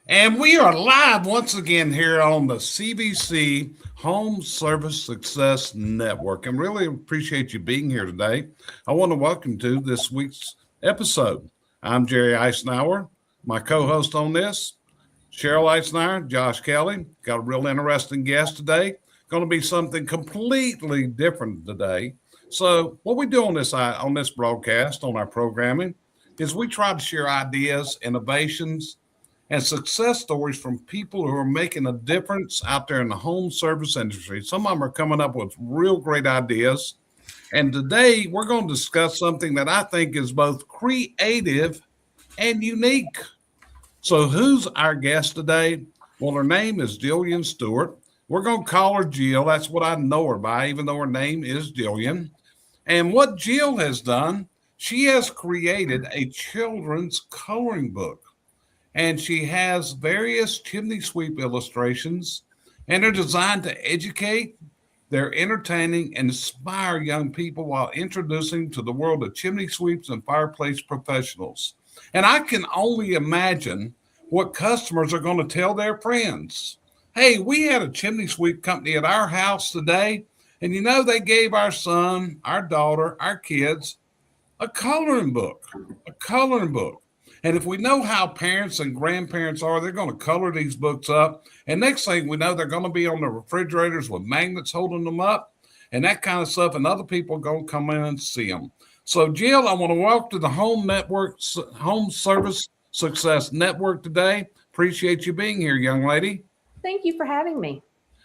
And we are live once again here on the CBC Home Service Success Network. And really appreciate you being here today. I want to welcome to this week's episode. I'm Jerry Isenhour, my co-host on this, Cheryl Eisenhower, Josh Kelly. Got a real interesting guest today. Going to be something completely different today. So what we do on this broadcast, on our programming, is we try to share ideas, innovations, and success stories from people who are making a difference out there in the home service industry. Some of them are coming up with real great ideas. And today we're going to discuss something that I think is both creative and unique. So, who's our guest today? Well, her name is Jill Stewart. We're going to call her Jill. That's what I know her by, even though her name is Jillian. And what Jill has done, she has created a children's coloring book, and she has various chimney sweep illustrations, and they're designed to educate, they're entertaining, and inspire young people while introducing to the world of chimney sweeps and fireplace professionals. And I can only imagine what customers are going to tell their friends. Hey, we had a chimney sweep company at our house today, and they gave our son, our daughter, our kids a coloring book, a coloring book. And if we know how parents and grandparents are, they're going to color these books up. And next thing we know, they're going to be on the refrigerators with magnets holding them up and that kind of stuff. And other people are going to come in and see them. So, Jill, I want to welcome to the Home Service Success Network today. Appreciate you being here, young lady. Thank you for having me.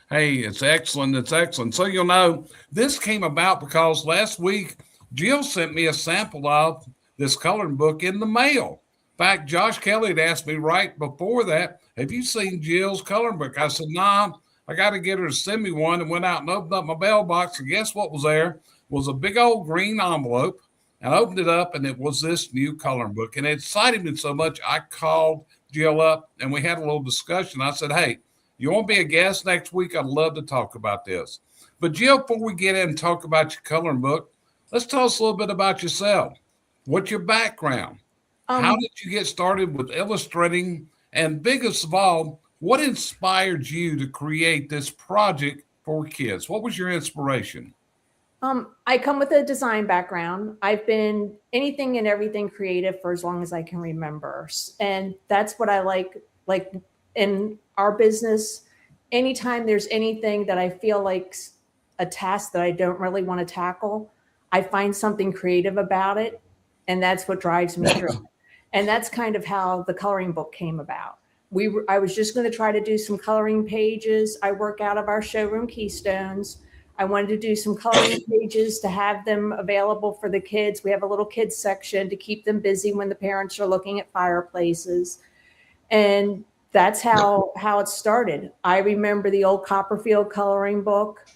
Hey, it's excellent. It's excellent. So, this came about because last week, Jill sent me a sample of this coloring book in the mail. In fact, Josh Kelly had asked me right before that, have you seen Jill's coloring book? I said, nah, I got to get her to send me one, and went out and opened up my mailbox. And guess what was there? Was a big old green envelope. And I opened it up, and it was this new coloring book. And it excited me so much, I called Jill up, and we had a little discussion. I said, hey, you want to be a guest next week? I'd love to talk about this. But Jill, before we get in and talk about your coloring book, let's tell us a little bit about yourself. What's your background? How did you get started with illustrating? And biggest of all, what inspired you to create this project for kids? What was your inspiration? I come with a design background. I've been anything and everything creative for as long as I can remember. And that's what I like. Like in our business, anytime there's anything that I feel like a task that I don't really want to tackle, I find something creative about it. And that's what drives me through. And that's kind of how the coloring book came about. I was just going to try to do some coloring pages. I work out of our showroom Keystones. I wanted to do some coloring pages to have them available for the kids. We have a little kids section to keep them busy when the parents are looking at fireplaces. And that's how it started. I remember the old Copperfield coloring book.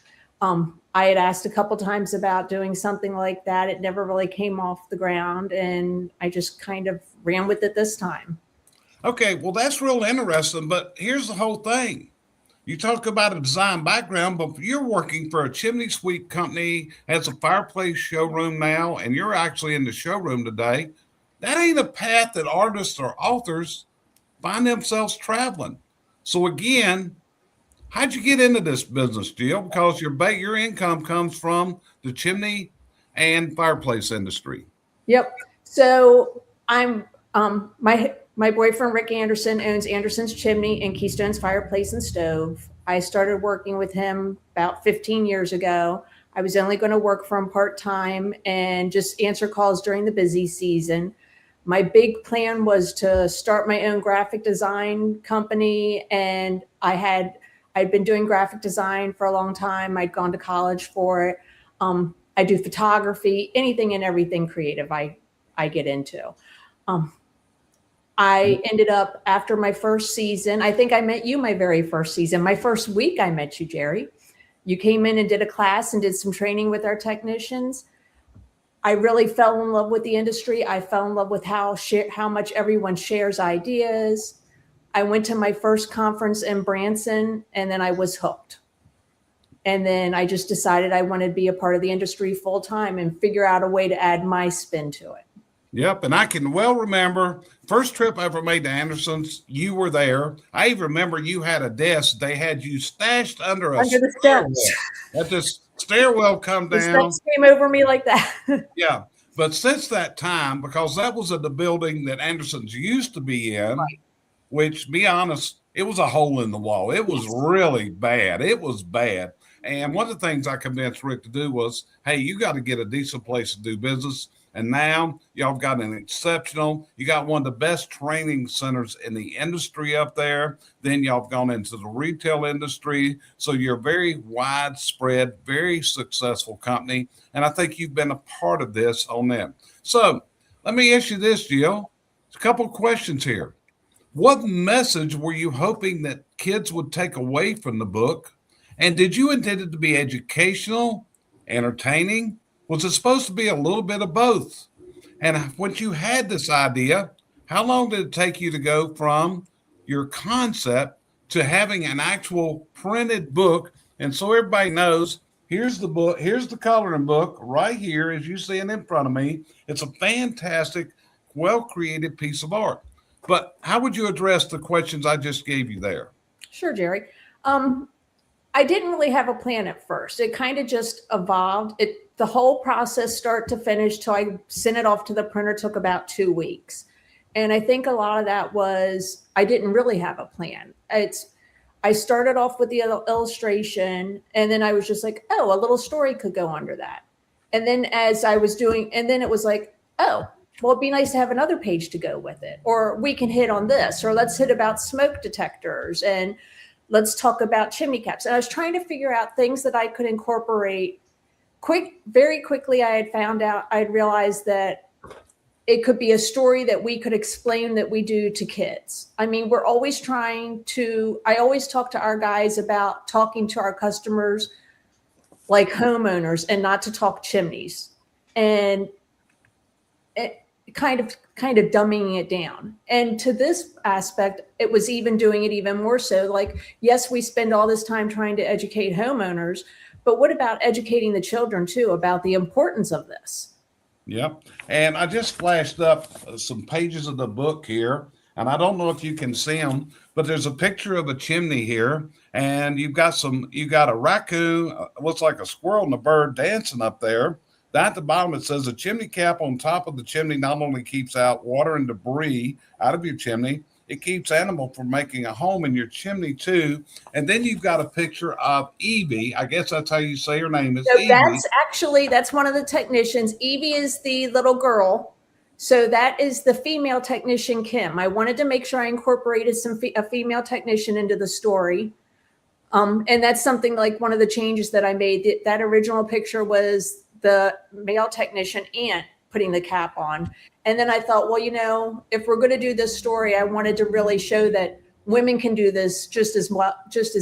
I had asked a couple times about doing something like that. It never really came off the ground, and I just kind of ran with it this time. Okay, well, that's real interesting, but here's the whole thing. You talk about a design background, but you're working for a chimney sweep company, has a fireplace showroom now, and you're actually in the showroom today. That ain't a path that artists or authors find themselves traveling. So again, how'd you get into this business, Jill? Because your income comes from the chimney and fireplace industry. Yep. So I'm my boyfriend Rick Anderson owns Anderson's Chimney and Keystone's Fireplace and Stove. I started working with him about 15 years ago. I was only going to work for him part-time and just answer calls during the busy season. My big plan was to start my own graphic design company, and I'd been doing graphic design for a long time. I'd gone to college for it. I do photography, anything and everything creative I get into. I ended up after my first season, I think I met you my very first season. My first week I met you, Jerry. You came in and did a class and did some training with our technicians. I really fell in love with the industry. I fell in love with how much everyone shares ideas. I went to my first conference in Branson, and then I was hooked. And then I just decided I wanted to be a part of the industry full time and figure out a way to add my spin to it. Yep, and I can well remember first trip I ever made to Anderson's. You were there. I even remember you had a desk. They had you stashed under a Under the steps. stairwell. Let this stairwell come The down. steps came over me like that. Yeah, but since that time, because that was the building that Anderson's used to be in, Right. which, be honest, it was a hole in the wall. It was Yes. really bad. It was bad. And one of the things I convinced Rick to do was, hey, you got to get a decent place to do business. And now y'all got an exceptional, you got one of the best training centers in the industry up there. Then y'all have gone into the retail industry. So you're a very widespread, very successful company. And I think you've been a part of this on them. So let me ask you this, Jill. A couple of questions here. What message were you hoping that kids would take away from the book? And did you intend it to be educational, entertaining? Was it supposed to be a little bit of both? And when you had this idea, how long did it take you to go from your concept to having an actual printed book? And so everybody knows, here's the book, here's the coloring book right here, as you see it in front of me. It's a fantastic, well created piece of art. But how would you address the questions I just gave you there? Sure, Jerry. I didn't really have a plan at first. It kind of just evolved. The whole process, start to finish, till I sent it off to the printer, took about 2 weeks. And I think a lot of that was I didn't really have a plan. I started off with the illustration, and then I was just like, oh, a little story could go under that. And then as I was doing, and then it was like, oh, well, it'd be nice to have another page to go with it. Or we can hit on this, or let's hit about smoke detectors, and let's talk about chimney caps. And I was trying to figure out things that I could incorporate very quickly. I'd realized that it could be a story that we could explain that we do to kids. I mean, I always talk to our guys about talking to our customers like homeowners and not to talk chimneys. And it kind of dumbing it down. And to this aspect, it was even doing it even more so. Like, yes, we spend all this time trying to educate homeowners, but what about educating the children too about the importance of this? Yep. And I just flashed up some pages of the book here, and I don't know if you can see them, but there's a picture of a chimney here, and you got a raccoon, looks like a squirrel and a bird dancing up there. Down at the bottom, it says a chimney cap on top of the chimney not only keeps out water and debris out of your chimney, it keeps animal from making a home in your chimney too. And then you've got a picture of Evie. I guess that's how you say her name is. So Evie. that's one of the technicians. Evie is the little girl. So that is the female technician, Kim. I wanted to make sure I incorporated a female technician into the story. And that's something like one of the changes that I made. That original picture was the male technician aunt putting the cap on. And then I thought, well, if we're going to do this story, I wanted to really show that women can do this just as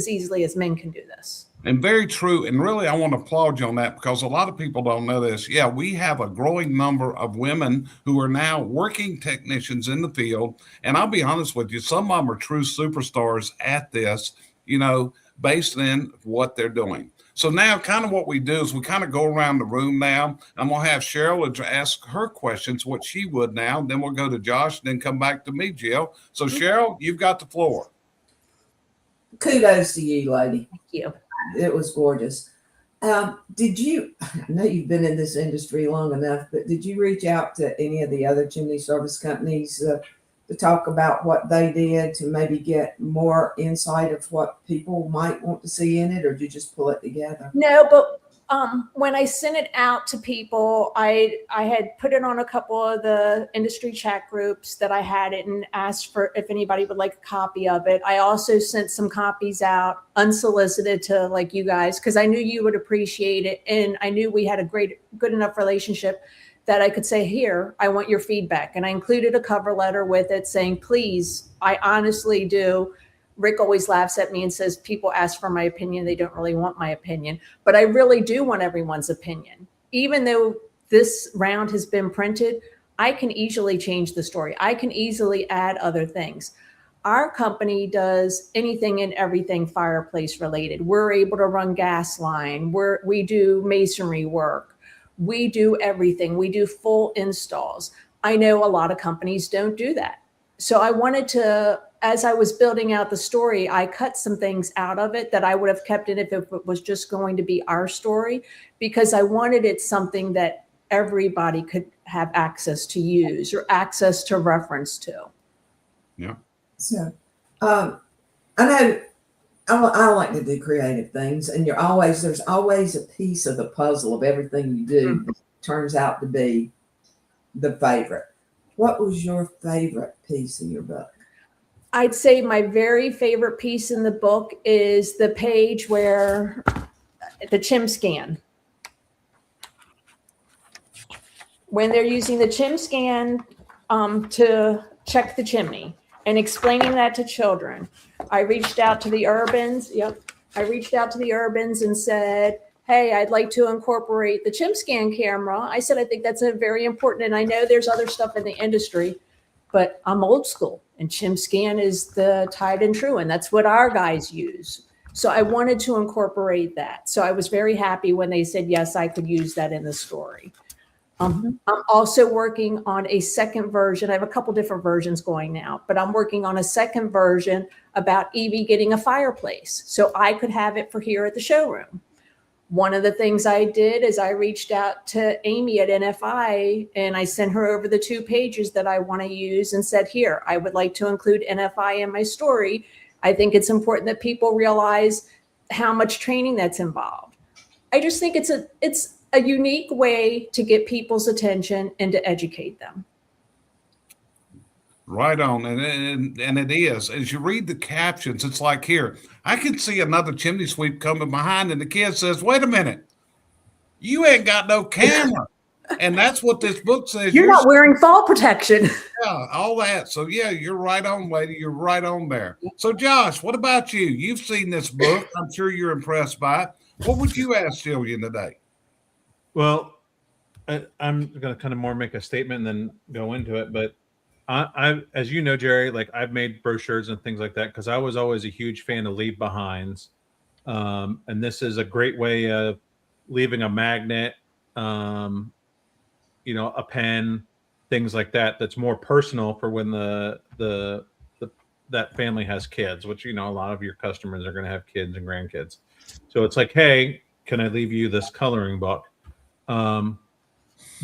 easily as men can do this. And very true. And really, I want to applaud you on that, because a lot of people don't know this. Yeah, we have a growing number of women who are now working technicians in the field. And I'll be honest with you, some of them are true superstars at this, based in what they're doing. So now kind of what we do is we kind of go around the room now. I'm going to have Cheryl ask her questions, what she would now. Then we'll go to Josh and then come back to me, Jill. So Cheryl, you've got the floor. Kudos to you, lady. Thank you. It was gorgeous. I know you've been in this industry long enough, but did you reach out to any of the other chimney service companies to talk about what they did to maybe get more insight of what people might want to see in it, or did you just pull it together? No, but when I sent it out to people, I had put it on a couple of the industry chat groups that I had it and asked for if anybody would like a copy of it. I also sent some copies out unsolicited to like you guys, because I knew you would appreciate it. And I knew we had a good enough relationship that I could say, here, I want your feedback. And I included a cover letter with it saying, please, I honestly do. Rick always laughs at me and says, people ask for my opinion. They don't really want my opinion. But I really do want everyone's opinion. Even though this round has been printed, I can easily change the story. I can easily add other things. Our company does anything and everything fireplace related. We're able to run gas line. We do masonry work. We do everything. We do full installs. I know a lot of companies don't do that. So I wanted to, as I was building out the story, I cut some things out of it that I would have kept in if it was just going to be our story, because I wanted it something that everybody could have access to use or access to reference to. Yeah. So, I know I like to do creative things, and there's always a piece of the puzzle of everything you do that turns out to be the favorite. What was your favorite piece in your book? I'd say my very favorite piece in the book is the page where the chim scan. When they're using the chim scan to check the chimney and explaining that to children. I reached out to the Urbans. I reached out to the Urbans and said, hey, I'd like to incorporate the chim scan camera. I said, I think that's a very important, and I know there's other stuff in the industry, but I'm old school, and chim scan is the tried and true, and that's what our guys use. So I wanted to incorporate that. So I was very happy when they said, yes, I could use that in the story. I'm also working on a second version. I have a couple different versions going now, but I'm working on a second version about Evie getting a fireplace so I could have it for here at the showroom. One of the things I did is I reached out to Amy at NFI and I sent her over the 2 pages that I want to use and said, here, I would like to include NFI in my story. I think it's important that people realize how much training that's involved. I just think it's a unique way to get people's attention and to educate them. Right on. And it is. As you read the captions, it's like, here, I can see another chimney sweep coming behind, and the kid says, wait a minute, you ain't got no camera. And that's what this book says. You're not wearing fall protection. Yeah, all that. So, yeah, you're right on, lady. You're right on there. So, Josh, what about you? You've seen this book. I'm sure you're impressed by it. What would you ask Jillian today? Well, I'm going to kind of more make a statement and then go into it. But I, as you know, Jerry, like I've made brochures and things like that because I was always a huge fan of leave behinds. And this is a great way of leaving a magnet, a pen, things like that. That's more personal for when that family has kids, which, a lot of your customers are going to have kids and grandkids. So it's like, hey, can I leave you this coloring book?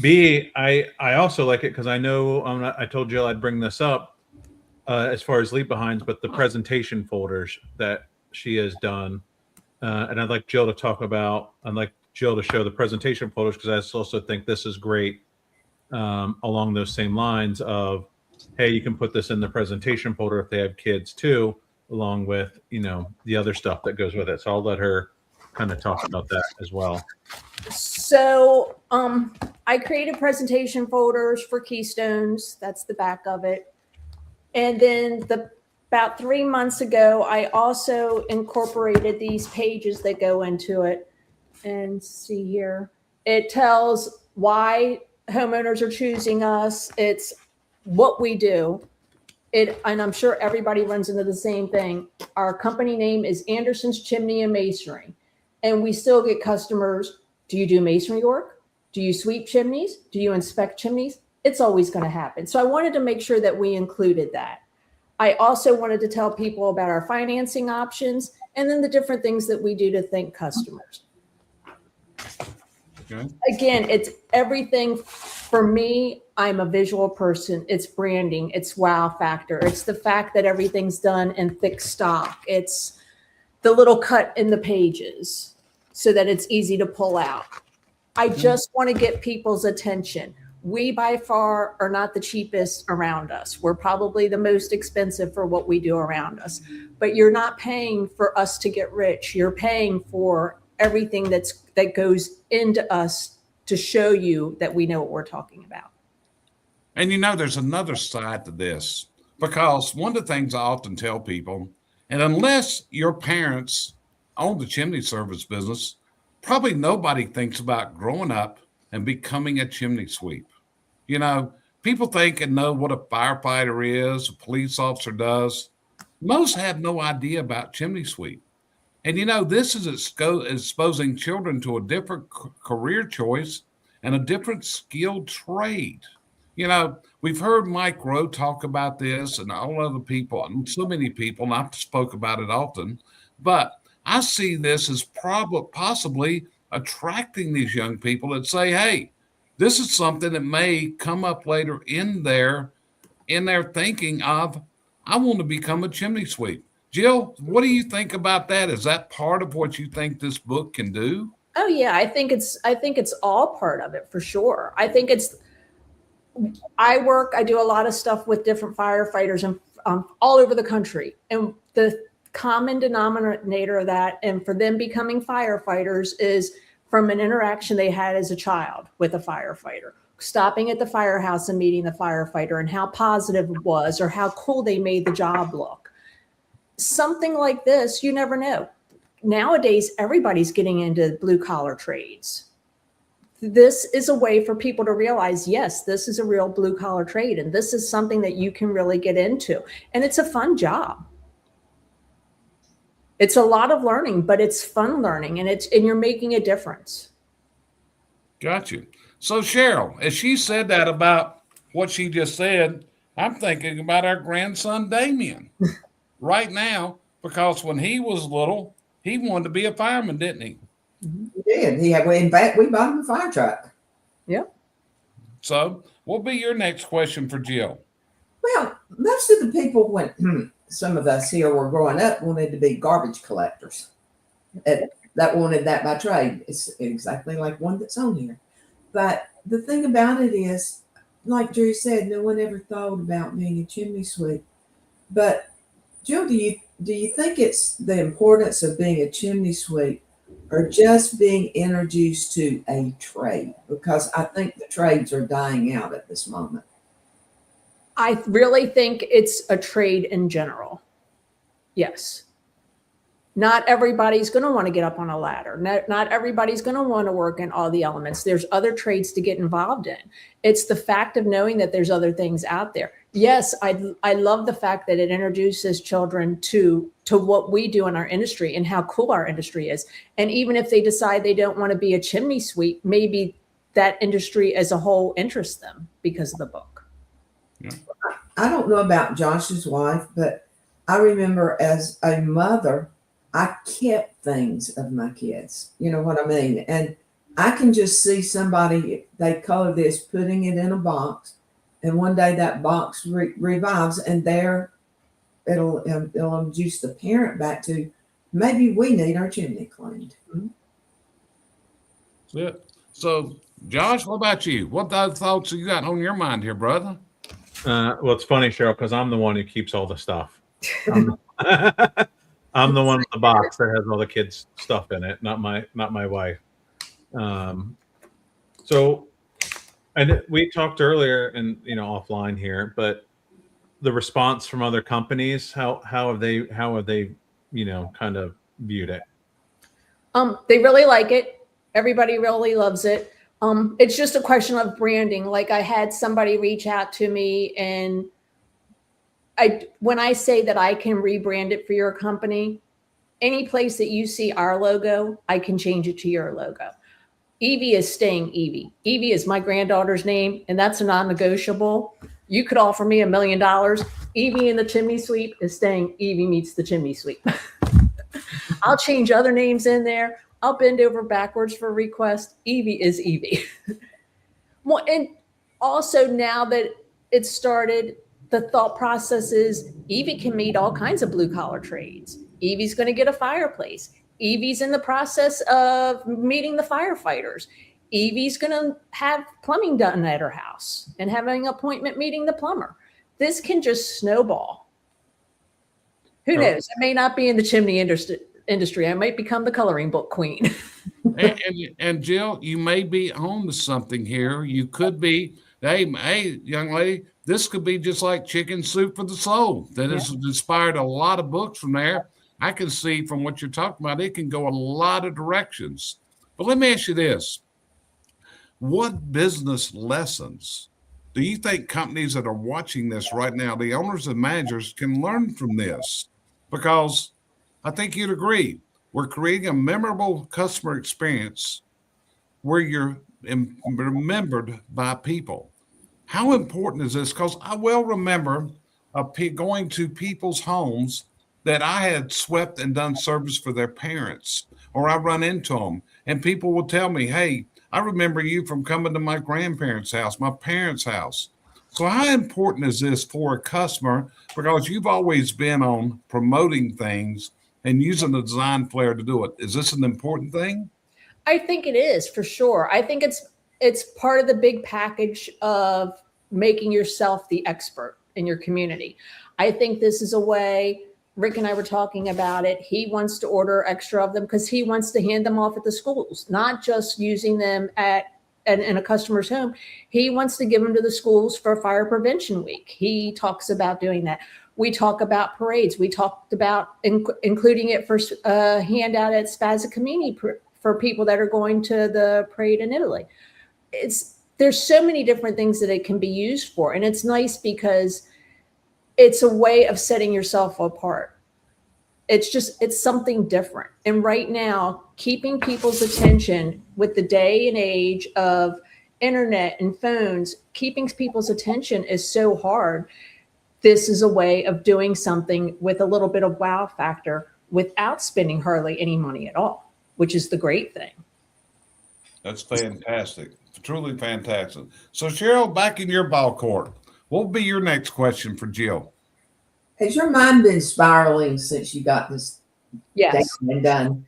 B, I also like it because I know I told Jill I'd bring this up as far as leave behinds, but the presentation folders that she has done, and I'd like Jill to talk about. I'd like Jill to show the presentation folders because I also think this is great along those same lines of, hey, you can put this in the presentation folder if they have kids too, along with the other stuff that goes with it. So I'll let her kind of talk about that as well. So I created presentation folders for Keystones. That's the back of it. And then about 3 months ago, I also incorporated these pages that go into it. And see here, it tells why homeowners are choosing us. It's what we do. And I'm sure everybody runs into the same thing. Our company name is Anderson's Chimney and Masonry. And we still get customers. Do you do masonry work? Do you sweep chimneys? Do you inspect chimneys? It's always going to happen. So I wanted to make sure that we included that. I also wanted to tell people about our financing options and then the different things that we do to thank customers. Okay. Again, it's everything for me. I'm a visual person. It's branding. It's wow factor. It's the fact that everything's done in thick stock. It's the little cut in the pages so that it's easy to pull out. I just want to get people's attention. We by far are not the cheapest around us. We're probably the most expensive for what we do around us, but you're not paying for us to get rich. You're paying for everything that goes into us to show you that we know what we're talking about. And there's another side to this, because one of the things I often tell people, and unless your parents own the chimney service business, probably nobody thinks about growing up and becoming a chimney sweep. People think and know what a firefighter is, a police officer does. Most have no idea about chimney sweep. And this is exposing children to a different career choice and a different skilled trade. we've heard Mike Rowe talk about this and all other people, and so many people, and I've spoke about it often, but I see this as possibly attracting these young people that say, hey, this is something that may come up later in their thinking of, I want to become a chimney sweep. Jill, what do you think about that? Is that part of what you think this book can do? Oh yeah, I think it's all part of it for sure. I do a lot of stuff with different firefighters and all over the country. And the common denominator of that, and for them becoming firefighters, is from an interaction they had as a child with a firefighter, stopping at the firehouse and meeting the firefighter and how positive it was or how cool they made the job look. Something like this, you never know. Nowadays, everybody's getting into blue collar trades. This is a way for people to realize, yes, this is a real blue collar trade, and this is something that you can really get into. And it's a fun job. It's a lot of learning, but it's fun learning, and you're making a difference. Got you. So Cheryl, as she said that about what she just said, I'm thinking about our grandson Damien right now, because when he was little, he wanted to be a fireman, didn't he? He did. In fact, we bought him a fire truck. Yeah. So what'll be your next question for Jill? Well, most of the people, when some of us here were growing up, wanted to be garbage collectors. That wanted that by trade. It's exactly like one that's on here. But the thing about it is, like Jerry said, no one ever thought about being a chimney sweep. But Jill, do you think it's the importance of being a chimney sweep, or just being introduced to a trade? Because I think the trades are dying out at this moment. I really think it's a trade in general. Yes. Not everybody's going to want to get up on a ladder. Not everybody's going to want to work in all the elements. There's other trades to get involved in. It's the fact of knowing that there's other things out there. Yes, I love the fact that it introduces children to what we do in our industry and how cool our industry is. And even if they decide they don't want to be a chimney sweep, maybe that industry as a whole interests them because of the book. Yeah. I don't know about Josh's wife, but I remember as a mother, I kept things of my kids. You know what I mean? And I can just see somebody, they color this, putting it in a box, and one day that box revives, and there it'll induce the parent back to, maybe we need our chimney cleaned. Yeah. So, Josh, what about you? What other thoughts you got on your mind here, brother? Well, it's funny, Cheryl, because I'm the one who keeps all the stuff. I'm the one with the box that has all the kids' stuff in it, not my wife. So, and we talked earlier, and offline here, but the response from other companies, how have they kind of viewed it? They really like it. Everybody really loves it. It's just a question of branding. Like, I had somebody reach out to me, and when I say that I can rebrand it for your company, any place that you see our logo, I can change it to your logo. Evie is staying Evie. Evie is my granddaughter's name, and that's a non-negotiable. You could offer me $1 million. Evie in the chimney sweep is staying Evie meets the chimney sweep. I'll change other names in there. I'll bend over backwards for request. Evie is Evie. Well, and also now that it's started, the thought process is Evie can meet all kinds of blue collar trades. Evie's going to get a fireplace. Evie's in the process of meeting the firefighters. Evie's going to have plumbing done at her house and having an appointment meeting the plumber. This can just snowball. Who knows? I may not be in the chimney industry. I might become the coloring book queen. and Jill, you may be on to something here. You could be, hey, young lady, this could be just like Chicken Soup for the Soul. That has inspired a lot of books from there. I can see from what you're talking about, it can go a lot of directions. But let me ask you this. What business lessons do you think companies that are watching this right now, the owners and managers, can learn from this? Because I think you'd agree, we're creating a memorable customer experience where you're remembered by people. how important is this? Because I well remember going to people's homes that I had swept and done service for their parents, or I run into them, and people will tell me, "Hey, I remember you from coming to my grandparents' house, my parents' house." So how important is this for a customer? Because you've always been on promoting things and using the design flair to do it. Is this an important thing? I think it is for sure. I think it's part of the big package of making yourself the expert in your community. I think this is a way. Rick and I were talking about it. He wants to order extra of them because he wants to hand them off at the schools, not just using them in a customer's home. He wants to give them to the schools for Fire Prevention Week. He talks about doing that. We talk about parades. We talked about including it for handout at Spazzacamini for people that are going to the parade in Italy. There's so many different things that it can be used for. And it's nice because it's a way of setting yourself apart. It's something different. And right now, keeping people's attention with the day and age of internet and phones, keeping people's attention is so hard. This is a way of doing something with a little bit of wow factor without spending hardly any money at all, which is the great thing. That's fantastic. Truly fantastic. So Cheryl, back in your ball court, what will be your next question for Jill? Has your mind been spiraling since you got this Yes. done?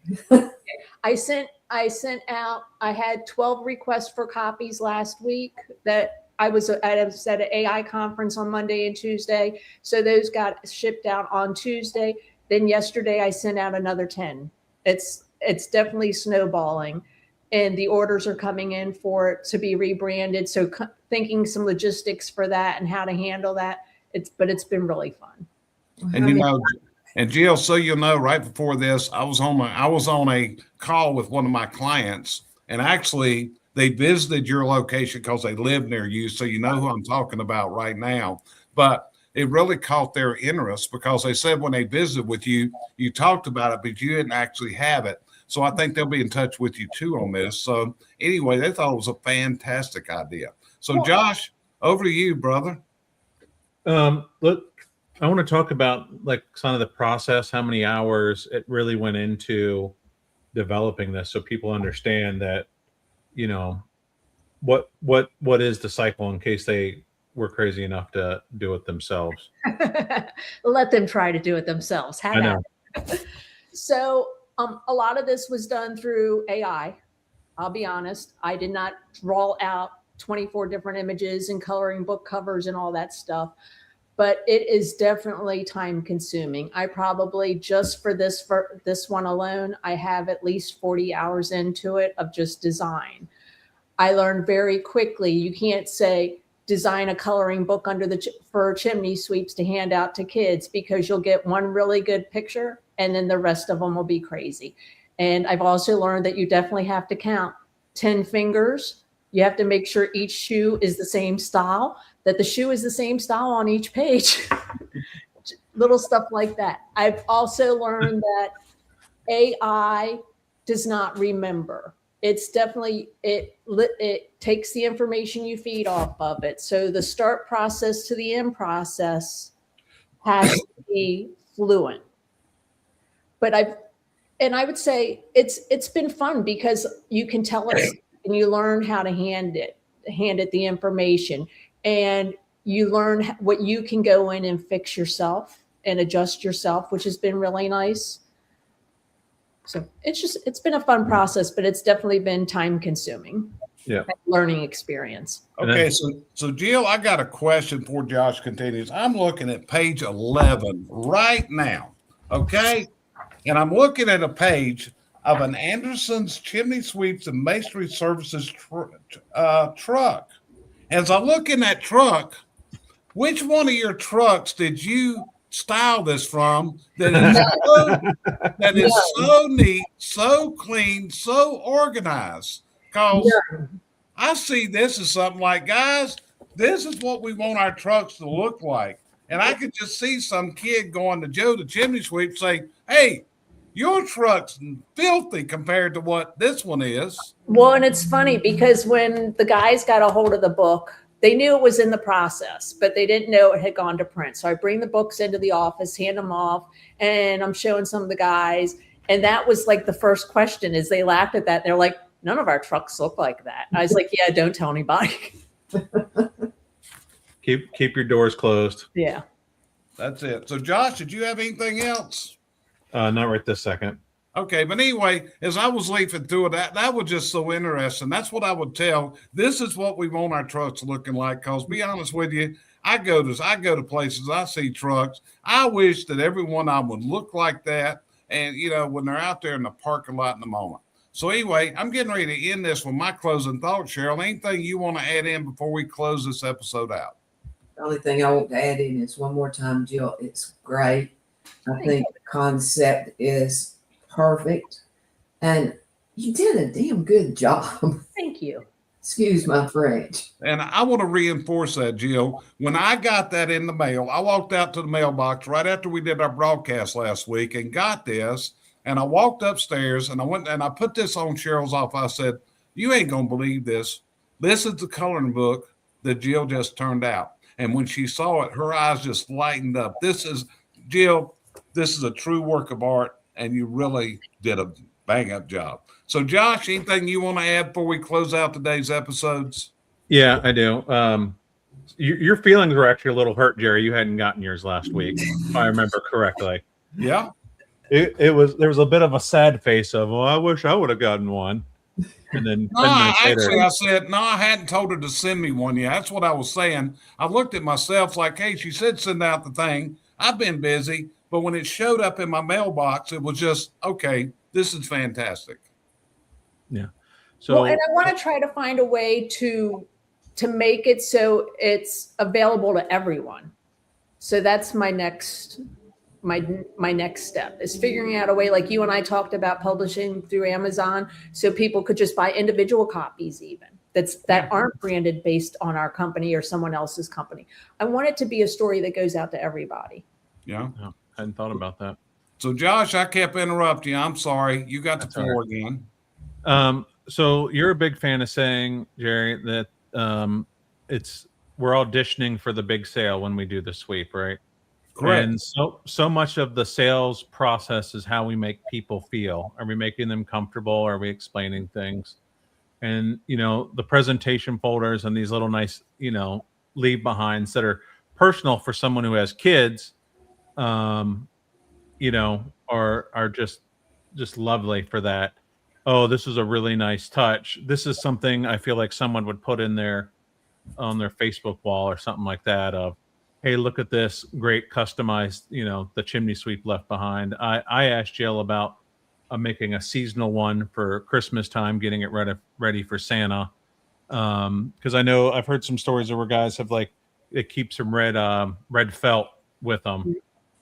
I sent out, I had 12 requests for copies last week that I was at an AI conference on Monday and Tuesday. So those got shipped out on Tuesday. Then yesterday I sent out another 10. It's definitely snowballing, and the orders are coming in for it to be rebranded. So thinking some logistics for that and how to handle that. But it's been really fun. And you know, and Jill, so you'll know, right before this, I was on a call with one of my clients, and actually they visited your location because they live near you, so you know who I'm talking about right now. But it really caught their interest because they said when they visited with you, you talked about it, but you didn't actually have it. So I think they'll be in touch with you too on this. So anyway, they thought it was a fantastic idea. So Josh, over to you, brother. Look, I want to talk about like some of the process, how many hours it really went into developing this, so people understand that, you know, what is the cycle in case they were crazy enough to do it themselves. Let them try to do it themselves. I know. So a lot of this was done through AI. I'll be honest. I did not draw out 24 different images and coloring book covers and all that stuff. But it is definitely time consuming. I probably just for this one alone, I have at least 40 hours into it of just design. I learned very quickly, you can't say design a coloring book for chimney sweeps to hand out to kids, because you'll get one really good picture and then the rest of them will be crazy. And I've also learned that you definitely have to count 10 fingers. You have to make sure each shoe is the same style, that the shoe is the same style on each page. Little stuff like that. I've also learned that AI does not remember. It's definitely, it takes the information you feed off of it. So the start process to the end process has to be fluent. But I would say it's been fun because you can tell it and you learn how to hand it the information, and you learn what you can go in and fix yourself and adjust yourself, which has been really nice. So it's been a fun process, but it's definitely been time consuming. Yeah. Learning experience. Okay. So Jill, I got a question before Josh continues. I'm looking at page 11 right now. Okay. And I'm looking at a page of an Anderson's Chimney Sweeps and Masonry Services truck. As I look in that truck, which one of your trucks did you style this from that is so neat, so clean, so organized? Because I see this as something like, guys, this is what we want our trucks to look like. And I could just see some kid going to Joe the Chimney Sweep saying, hey, your truck's filthy compared to what this one is. Well, and it's funny because when the guys got a hold of the book, They knew it was in the process, but they didn't know it had gone to print. So I bring the books into the office, hand them off, and I'm showing some of the guys. And that was like the first question is they laughed at that. They're like, none of our trucks look like that. I was like, yeah, don't tell anybody. Keep your doors closed. Yeah. That's it. So Josh, did you have anything else? Not right this second. Okay, but anyway, as I was leafing through it, that was just so interesting. That's what I would tell. This is what we want our trucks looking like. Because be honest with you, I go to places, I see trucks. I wish that every one of them would look like that. And when they're out there in the parking lot in the moment. So anyway, I'm getting ready to end this with my closing thoughts, Cheryl. Anything you want to add in before we close this episode out? The only thing I want to add in is one more time, Jill, it's great. I think the concept is perfect. And you did a damn good job. Thank you. Excuse my French. And I want to reinforce that, Jill. When I got that in the mail, I walked out to the mailbox right after we did our broadcast last week and got this. And I walked upstairs and I went and I put this on Cheryl's office. I said, you ain't going to believe this. This is the coloring book that Jill just turned out. And when she saw it, her eyes just lightened up. Jill, this is a true work of art, and you really did a bang-up job. So, Josh, anything you want to add before we close out today's episodes? Yeah, I do. Your feelings were actually a little hurt, Jerry. You hadn't gotten yours last week, if I remember correctly. Yeah. There was a bit of a sad face of, I wish I would have gotten one. And then I said, I hadn't told her to send me one yet. That's what I was saying. I looked at myself like, hey, she said send out the thing. I've been busy. But when it showed up in my mailbox, it was just, okay, this is fantastic. Yeah. So, and I want to try to find a way to make it so it's available to everyone. So that's my next step is figuring out a way, like you and I talked about, publishing through Amazon, so people could just buy individual copies even that aren't branded based on our company or someone else's company. I want it to be a story that goes out to everybody. Yeah. I hadn't thought about that. So Josh, I kept interrupting you. I'm sorry. You got the floor again. So you're a big fan of saying, Jerry, that we're auditioning for the big sale when we do the sweep, right? Correct. And so much of the sales process is how we make people feel. Are we making them comfortable? Are we explaining things? And, the presentation folders and these little nice, leave behinds that are personal for someone who has kids, are just lovely for that. Oh, this is a really nice touch. This is something I feel like someone would put in on their Facebook wall or something like that of, hey, look at this great customized, the chimney sweep left behind. I asked Jill about making a seasonal one for Christmas time, getting it ready for Santa. Because I know I've heard some stories where guys have it keeps some red felt with them.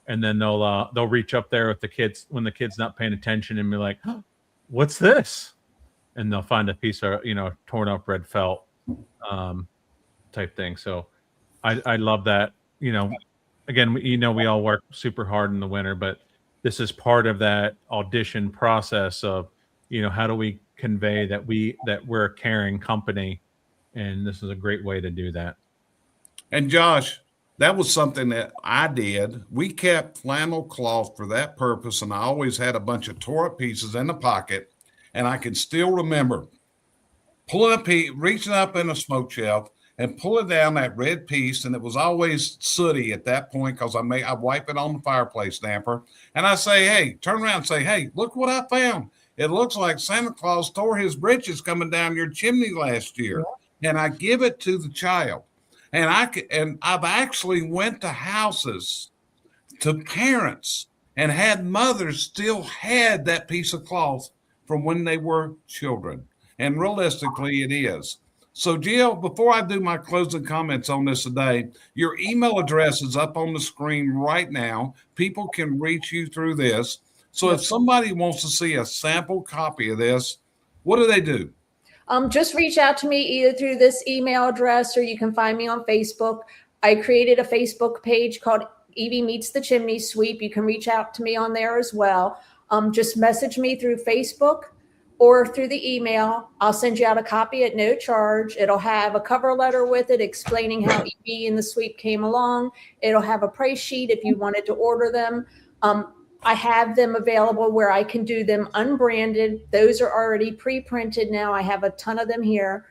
And then they'll reach up there with the kids when the kid's not paying attention and be like, oh, what's this? And they'll find a piece of, torn up red felt type thing. So I love that. Again, we all work super hard in the winter, but this is part of that audition process of, how do we convey that we're a caring company, and this is a great way to do that. And Josh, that was something that I did. We kept flannel cloth for that purpose, and I always had a bunch of tore up pieces in the pocket, and I can still remember pulling a piece, reaching up in a smoke shelf, and pulling down that red piece, and it was always sooty at that point because I wipe it on the fireplace damper, and I say, hey, turn around and say, hey, look what I found. It looks like Santa Claus tore his britches coming down your chimney last year. Yeah. And I give it to the child. And I've actually went to houses, to parents, and had mothers still had that piece of cloth from when they were children. And realistically, it is. So, Jill, before I do my closing comments on this today, your email address is up on the screen right now. People can reach you through this. So if somebody wants to see a sample copy of this, what do they do? Just reach out to me either through this email address, or you can find me on Facebook. I created a Facebook page called Evie Meets the Chimney Sweep. You can reach out to me on there as well. Just message me through Facebook, or through the email. I'll send you out a copy at no charge. It'll have a cover letter with it explaining how Evie and the sweep came along. It'll have a price sheet if you wanted to order them. I have them available where I can do them unbranded. Those are already pre-printed now. I have a ton of them here.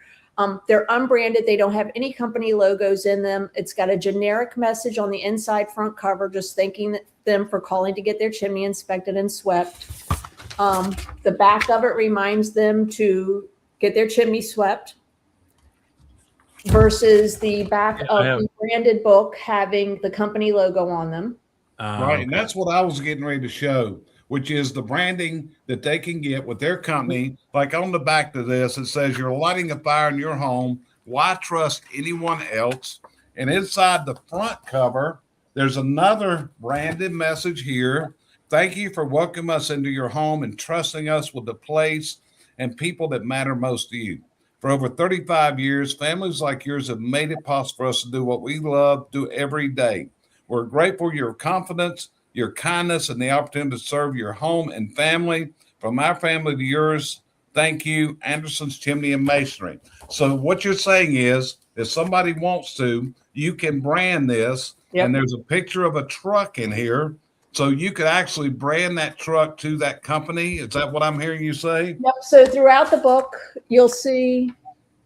They're unbranded. They don't have any company logos in them. It's got a generic message on the inside front cover, just thanking them for calling to get their chimney inspected and swept. The back of it reminds them to get their chimney swept, versus the back of the branded book having the company logo on them. Right. Okay. And that's what I was getting ready to show, which is the branding that they can get with their company. Like on the back of this, it says, "You're lighting a fire in your home. Why trust anyone else?" And inside the front cover, there's another branded message here. "Thank you for welcoming us into your home and trusting us with the place and people that matter most to you. For over 35 years, families like yours have made it possible for us to do what we love, do every day. We're grateful for your confidence, your kindness, and the opportunity to serve your home and family. From our family to yours, thank you, Anderson's Chimney and Masonry." So what you're saying is, if somebody wants to, you can brand this. Yep. And there's a picture of a truck in here. So you could actually brand that truck to that company. Is that what I'm hearing you say? Yep. So throughout the book, you'll see,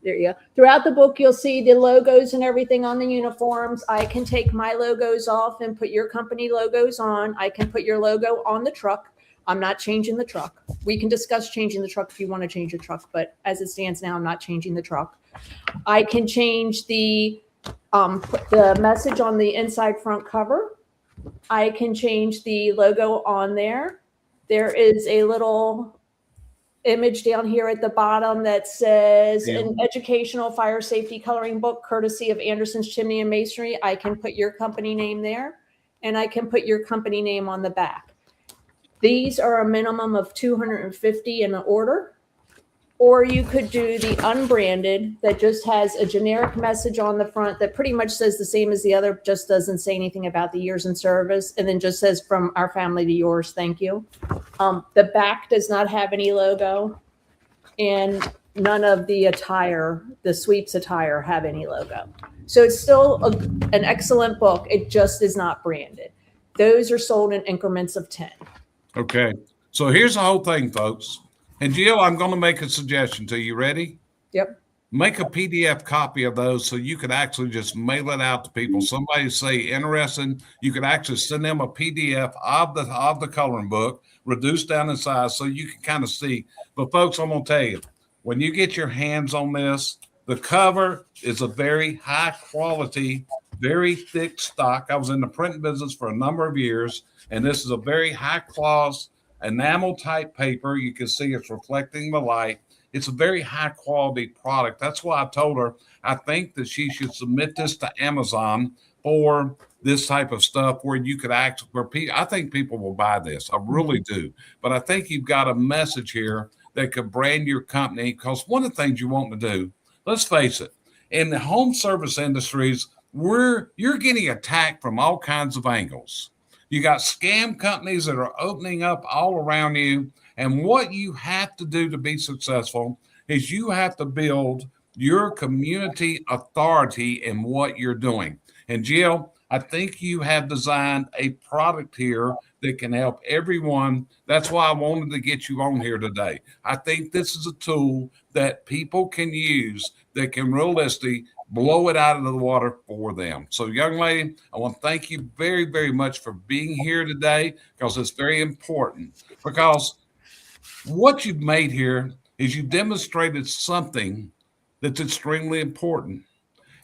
there you go. Throughout the book, you'll see the logos and everything on the uniforms. I can take my logos off and put your company logos on. I can put your logo on the truck. I'm not changing the truck. We can discuss changing the truck if you want to change the truck, but as it stands now, I'm not changing the truck. I can change the message on the inside front cover. I can change the logo on there. There is a little image down here at the bottom that says an educational fire safety coloring book courtesy of Anderson's Chimney and Masonry. I can put your company name there, and I can put your company name on the back. These are a minimum of 250 in an order. Or you could do the unbranded that just has a generic message on the front that pretty much says the same as the other, just doesn't say anything about the years in service, and then just says "from our family to yours, thank you." The back does not have any logo, and none of the attire, the sweeps attire, have any logo. So it's still an excellent book. It just is not branded. Those are sold in increments of 10. Okay. So here's the whole thing, folks. And Jill, I'm going to make a suggestion to you. Ready? Yep. Make a PDF copy of those so you could actually just mail it out to people. Somebody say interested, you could actually send them a PDF of the coloring book, reduced down in size so you can kind of see. But folks, I'm going to tell you, when you get your hands on this, the cover is a very high quality, very thick stock. I was in the printing business for a number of years, and this is a very high class enamel type paper. You can see it's reflecting the light. It's a very high quality product. That's why I told her I think that she should submit this to Amazon for this type of stuff where you could actually, I think people will buy this. I really do. But I think you've got a message here that could brand your company, because one of the things you want to do, let's face it, in the home service industries, you're getting attacked from all kinds of angles. You got scam companies that are opening up all around you. And what you have to do to be successful is you have to build your community authority in what you're doing. And Jill, I think you have designed a product here that can help everyone. That's why I wanted to get you on here today. I think this is a tool that people can use that can realistically blow it out of the water for them. So, young lady, I want to thank you very, very much for being here today, because it's very important. Because what you've made here is you demonstrated something that's extremely important.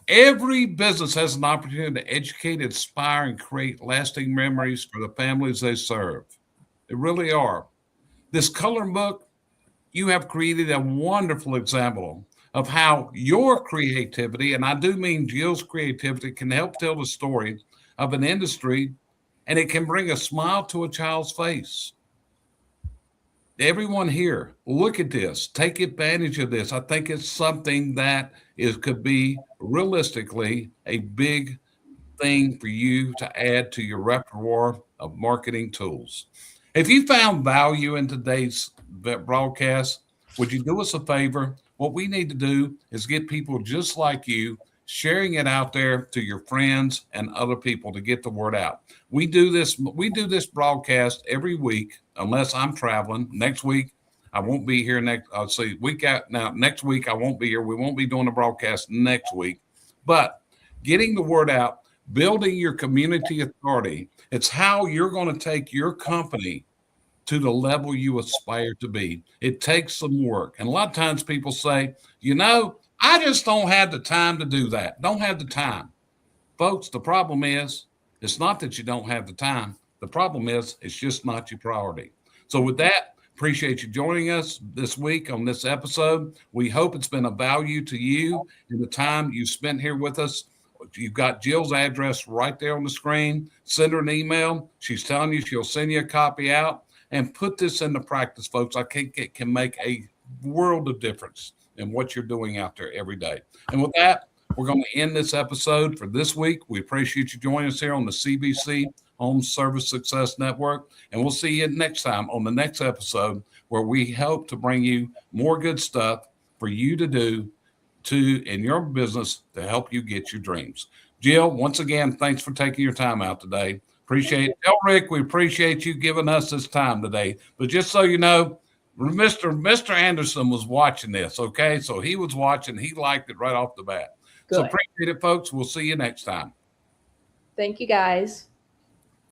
Every business has an opportunity to educate, inspire, and create lasting memories for the families they serve. They really are. This coloring book, you have created a wonderful example of how your creativity, and I do mean Jill's creativity, can help tell the story of an industry, and it can bring a smile to a child's face. Everyone here, look at this. Take advantage of this. I think it's something that could be realistically a big thing for you to add to your repertoire of marketing tools. If you found value in today's broadcast, would you do us a favor? What we need to do is get people just like you sharing it out there to your friends and other people to get the word out. We do this broadcast every week, unless I'm traveling. Next week, I won't be here next week I won't be here. We won't be doing the broadcast next week. But getting the word out, building your community authority, it's how you're going to take your company to the level you aspire to be. It takes some work. And a lot of times people say, I just don't have the time to do that. Don't have the time. Folks, the problem is, it's not that you don't have the time. The problem is, it's just not your priority. So with that, appreciate you joining us this week on this episode. We hope it's been of value to you in the time you spent here with us. You've got Jill's address right there on the screen. Send her an email. She's telling you she'll send you a copy out. And put this into practice, folks. I think it can make a world of difference in what you're doing out there every day. And with that, we're going to end this episode for this week. We appreciate you joining us here on the CBC Home Service Success Network. And we'll see you next time on the next episode, where we hope to bring you more good stuff for you to do in your business to help you get your dreams. Jill, once again, thanks for taking your time out today. Appreciate it. Tell Rick we appreciate you giving us this time today. But just so you know, Mr. Anderson was watching this, okay? So he was watching. He liked it right off the bat. Good. So appreciate it, folks. We'll see you next time. Thank you, guys.